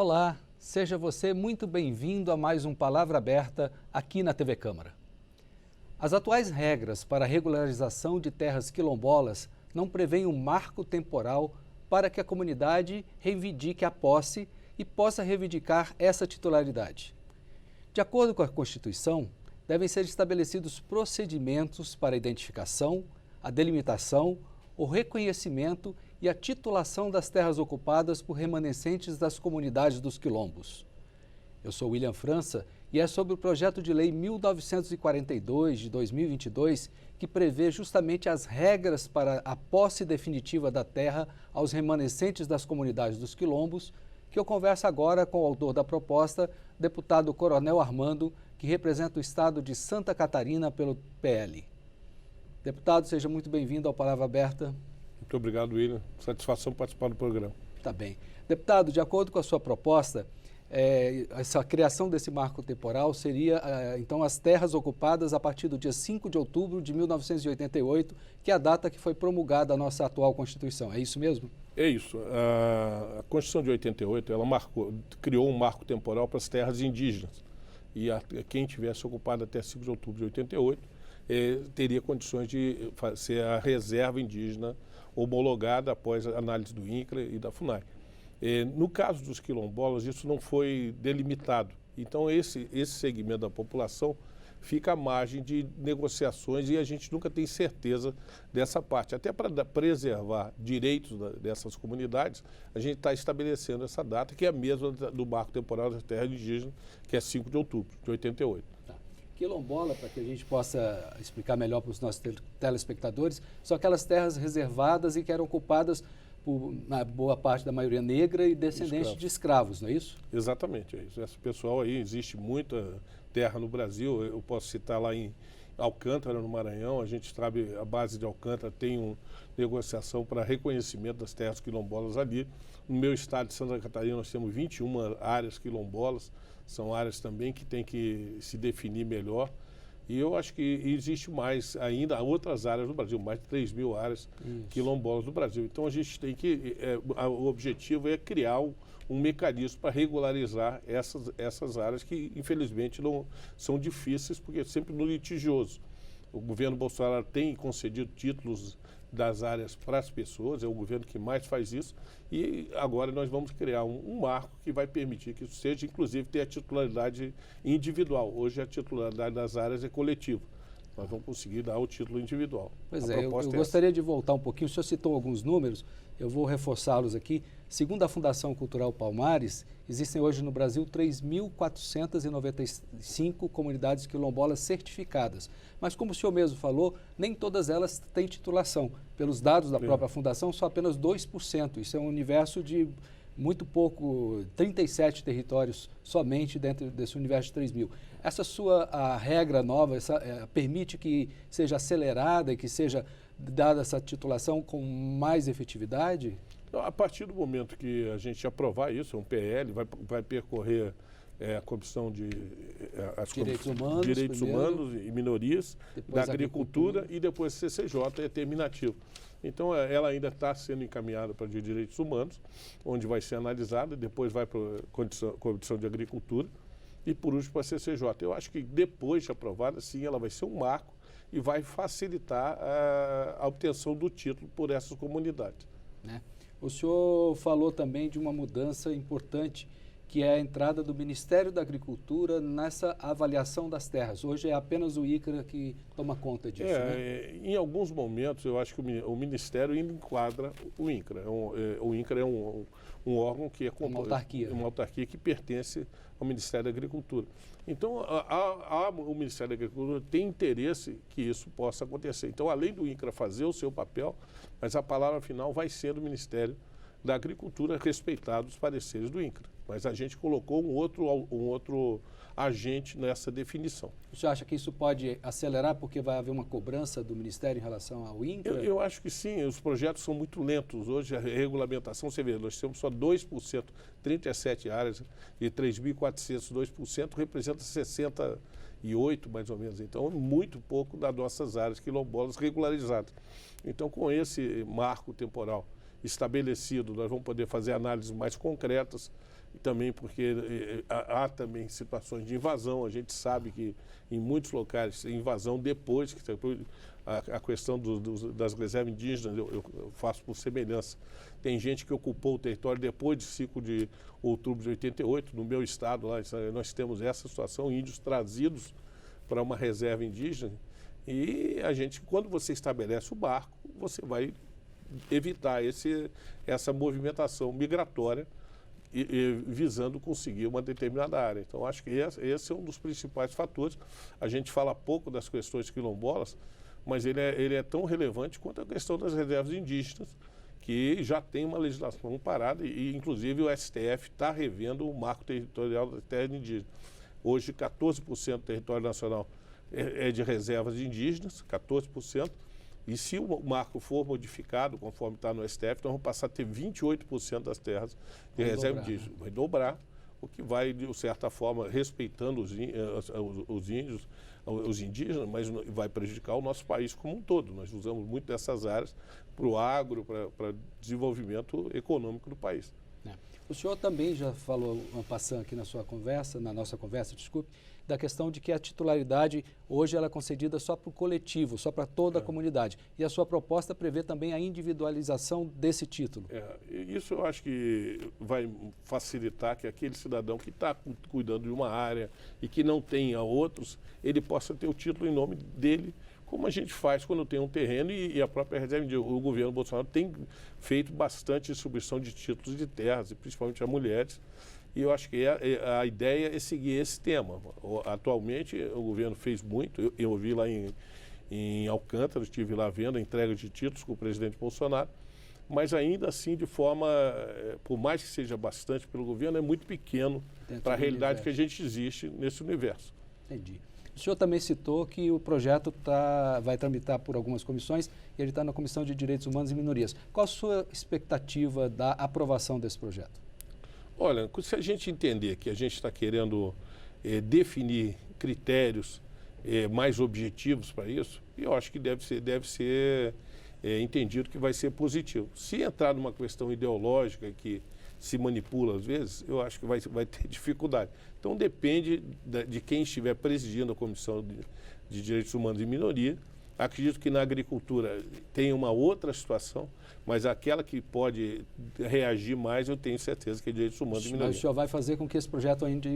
Olá, seja você muito bem-vindo a mais um Palavra Aberta aqui na TV Câmara. As atuais regras para a regularização de terras quilombolas não prevêem um marco temporal para que a comunidade reivindique a posse e possa reivindicar essa titularidade. De acordo com a Constituição, devem ser estabelecidos procedimentos para a identificação, a delimitação, o reconhecimento e a titulação das terras ocupadas por remanescentes das comunidades dos quilombos. Eu sou William França e é sobre o projeto de lei 1942 de 2022 que prevê justamente as regras para a posse definitiva da terra aos remanescentes das comunidades dos quilombos, que eu converso agora com o autor da proposta, deputado Coronel Armando, que representa o estado de Santa Catarina pelo PL. Deputado, seja muito bem-vindo ao Palavra Aberta. Muito obrigado, William. Satisfação participar do programa. Tá bem. Deputado, de acordo com a sua proposta, essa criação desse marco temporal seria, então, as terras ocupadas a partir do dia 5 de outubro de 1988, que é a data que foi promulgada a nossa atual Constituição. É isso mesmo? É isso. A Constituição de 88, ela criou um marco temporal para as terras indígenas. E quem tivesse ocupado até 5 de outubro de 88 teria condições de ser a reserva indígena homologada após a análise do INCRA e da FUNAI. No caso dos quilombolas, isso não foi delimitado. Então, esse segmento da população fica à margem de negociações e a gente nunca tem certeza dessa parte. Até para preservar direitos dessas comunidades, a gente está estabelecendo essa data, que é a mesma do marco temporal da terra indígena, que é 5 de outubro de 88. Tá. Quilombola, para que a gente possa explicar melhor para os nossos telespectadores, são aquelas terras reservadas e que eram ocupadas por, na boa parte da maioria negra e descendentes de escravos, não é isso? Exatamente, é isso. Esse pessoal aí, existe muita terra no Brasil, eu posso citar lá em Alcântara, no Maranhão, a gente sabe, a base de Alcântara tem uma negociação para reconhecimento das terras quilombolas ali. No meu estado de Santa Catarina nós temos 21 áreas quilombolas, são áreas também que tem que se definir melhor. E eu acho que existe mais ainda outras áreas no Brasil, mais de 3.000 áreas quilombolas no Brasil. Então a gente tem que, o objetivo é criar um mecanismo para regularizar essas áreas que infelizmente não são difíceis, porque é sempre no litigioso. O governo Bolsonaro tem concedido títulos das áreas para as pessoas, é o governo que mais faz isso, e agora nós vamos criar um marco que vai permitir que isso seja, inclusive, ter a titularidade individual. Hoje a titularidade das áreas é coletiva. Nós vamos conseguir dar o título individual. Pois eu gostaria de voltar um pouquinho. O senhor citou alguns números, eu vou reforçá-los aqui. Segundo a Fundação Cultural Palmares, existem hoje no Brasil 3.495 comunidades quilombolas certificadas. Mas como o senhor mesmo falou, nem todas elas têm titulação. Pelos dados da própria Fundação, só apenas 2%. Isso é um universo de muito pouco, 37 territórios somente dentro desse universo de 3.000. Essa a regra nova permite que seja acelerada e que seja dada essa titulação com mais efetividade? A partir do momento que a gente aprovar isso, é um PL, vai percorrer a Comissão de Direitos Humanos e Minorias, da Agricultura e depois CCJ, é terminativo. Então, ela ainda está sendo encaminhada para os Direitos Humanos, onde vai ser analisada, depois vai para a Comissão de Agricultura e, por último, para a CCJ. Eu acho que depois de aprovada, sim, ela vai ser um marco e vai facilitar a obtenção do título por essas comunidades. O senhor falou também de uma mudança importante, que é a entrada do Ministério da Agricultura nessa avaliação das terras. Hoje é apenas o INCRA que toma conta disso, né? Em alguns momentos, eu acho que o Ministério ainda enquadra o INCRA. O INCRA é um órgão que é uma autarquia. Uma autarquia que pertence ao Ministério da Agricultura. Então, o Ministério da Agricultura tem interesse que isso possa acontecer. Então, além do INCRA fazer o seu papel, mas a palavra final vai ser do Ministério da Agricultura, respeitados os pareceres do INCRA. Mas a gente colocou um outro agente nessa definição. O senhor acha que isso pode acelerar porque vai haver uma cobrança do Ministério em relação ao INCRA? Eu acho que sim, os projetos são muito lentos. Hoje a regulamentação, você vê, nós temos só 2%, 37 áreas de 3.400, 2% representa 68 mais ou menos. Então, muito pouco das nossas áreas quilombolas regularizadas. Então, com esse marco temporal estabelecido, nós vamos poder fazer análises mais concretas, e também porque há também situações de invasão. A gente sabe que em muitos locais tem invasão depois que a questão das reservas indígenas, eu faço por semelhança. Tem gente que ocupou o território depois de 5 de outubro de 88, no meu estado, lá nós temos essa situação, índios trazidos para uma reserva indígena, e a gente, quando você estabelece o barco, você vai evitar essa movimentação migratória visando conseguir uma determinada área. Então, acho que esse é um dos principais fatores. A gente fala pouco das questões quilombolas, mas ele é tão relevante quanto a questão das reservas indígenas, que já tem uma legislação parada e inclusive, o STF está revendo o marco territorial da terra indígena. Hoje, 14% do território nacional é de reservas indígenas, 14%, e se o marco for modificado, conforme está no STF, nós vamos passar a ter 28% das terras de reserva indígena. Vai dobrar, o que vai, de certa forma, respeitando os índios, os indígenas, mas vai prejudicar o nosso país como um todo. Nós usamos muito dessas áreas para o agro, para desenvolvimento econômico do país. O senhor também já falou, passando aqui na nossa conversa, desculpe, da questão de que a titularidade hoje ela é concedida só para o coletivo, só para toda a comunidade. E a sua proposta prevê também a individualização desse título. Isso eu acho que vai facilitar que aquele cidadão que está cuidando de uma área e que não tenha outros, ele possa ter o título em nome dele, como a gente faz quando tem um terreno e a própria reserva indígena. O governo Bolsonaro tem feito bastante distribuição de títulos de terras, e principalmente a mulheres, e eu acho que a ideia é seguir esse tema. Atualmente, o governo fez muito, eu vi lá em Alcântara, estive lá vendo a entrega de títulos com o presidente Bolsonaro, mas ainda assim, de forma, por mais que seja bastante pelo governo, é muito pequeno para a realidade que a gente existe nesse universo. Entendi. O senhor também citou que o projeto vai tramitar por algumas comissões e ele está na Comissão de Direitos Humanos e Minorias. Qual a sua expectativa da aprovação desse projeto? Olha, se a gente entender que a gente está querendo definir critérios mais objetivos para isso, eu acho que deve ser entendido que vai ser positivo. Se entrar numa questão ideológica que se manipula às vezes, eu acho que vai ter dificuldade. Então depende de quem estiver presidindo a Comissão de Direitos Humanos e Minoria. Acredito que na agricultura tem uma outra situação, mas aquela que pode reagir mais, eu tenho certeza que é Direitos Humanos e Minoria. Mas o senhor vai fazer com que esse projeto ainda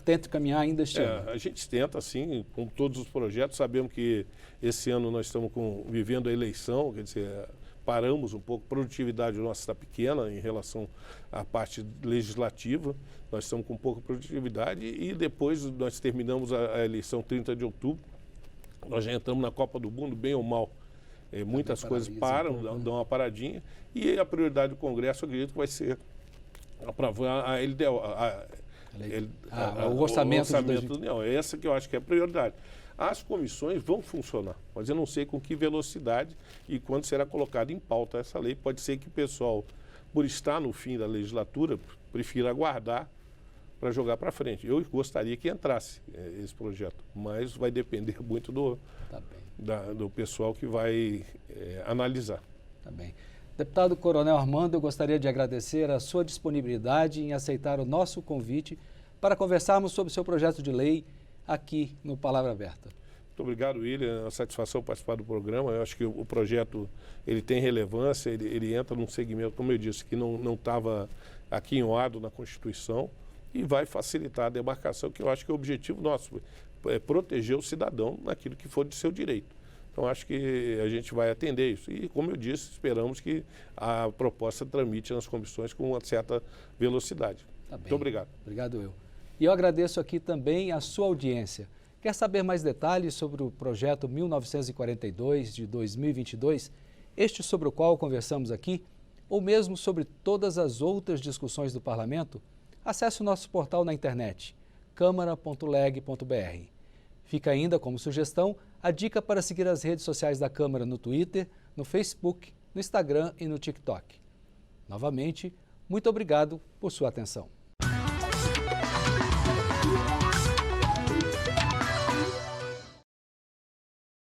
tente caminhar ainda este ano? A gente tenta, sim, com todos os projetos. Sabemos que esse ano nós estamos vivendo a eleição, quer dizer, paramos um pouco, a produtividade nossa está pequena em relação à parte legislativa, nós estamos com pouca produtividade e depois nós terminamos a eleição 30 de outubro, nós já entramos na Copa do Mundo, bem ou mal. Muitas coisas param, dão uma paradinha, e a prioridade do Congresso, eu acredito que vai ser aprovar a LDO, o orçamento da União. É essa que eu acho que é a prioridade. As comissões vão funcionar, mas eu não sei com que velocidade e quando será colocada em pauta essa lei. Pode ser que o pessoal, por estar no fim da legislatura, prefira aguardar para jogar para frente. Eu gostaria que entrasse esse projeto, mas vai depender muito do pessoal que vai analisar. Tá bem. Deputado Coronel Armando, eu gostaria de agradecer a sua disponibilidade em aceitar o nosso convite para conversarmos sobre o seu projeto de lei aqui no Palavra Aberta. Muito obrigado, William. É uma satisfação participar do programa. Eu acho que o projeto ele tem relevância, ele entra num segmento, como eu disse, que não estava aquinhoado na Constituição e vai facilitar a demarcação, que eu acho que é o objetivo nosso, é proteger o cidadão naquilo que for de seu direito. Então, acho que a gente vai atender isso. E, como eu disse, esperamos que a proposta tramite nas comissões com uma certa velocidade. Tá bem. Muito obrigado. Obrigado eu. E eu agradeço aqui também a sua audiência. Quer saber mais detalhes sobre o projeto 1942 de 2022, este sobre o qual conversamos aqui, ou mesmo sobre todas as outras discussões do Parlamento? Acesse o nosso portal na internet, câmara.leg.br. Fica ainda como sugestão a dica para seguir as redes sociais da Câmara no Twitter, no Facebook, no Instagram e no TikTok. Novamente, muito obrigado por sua atenção.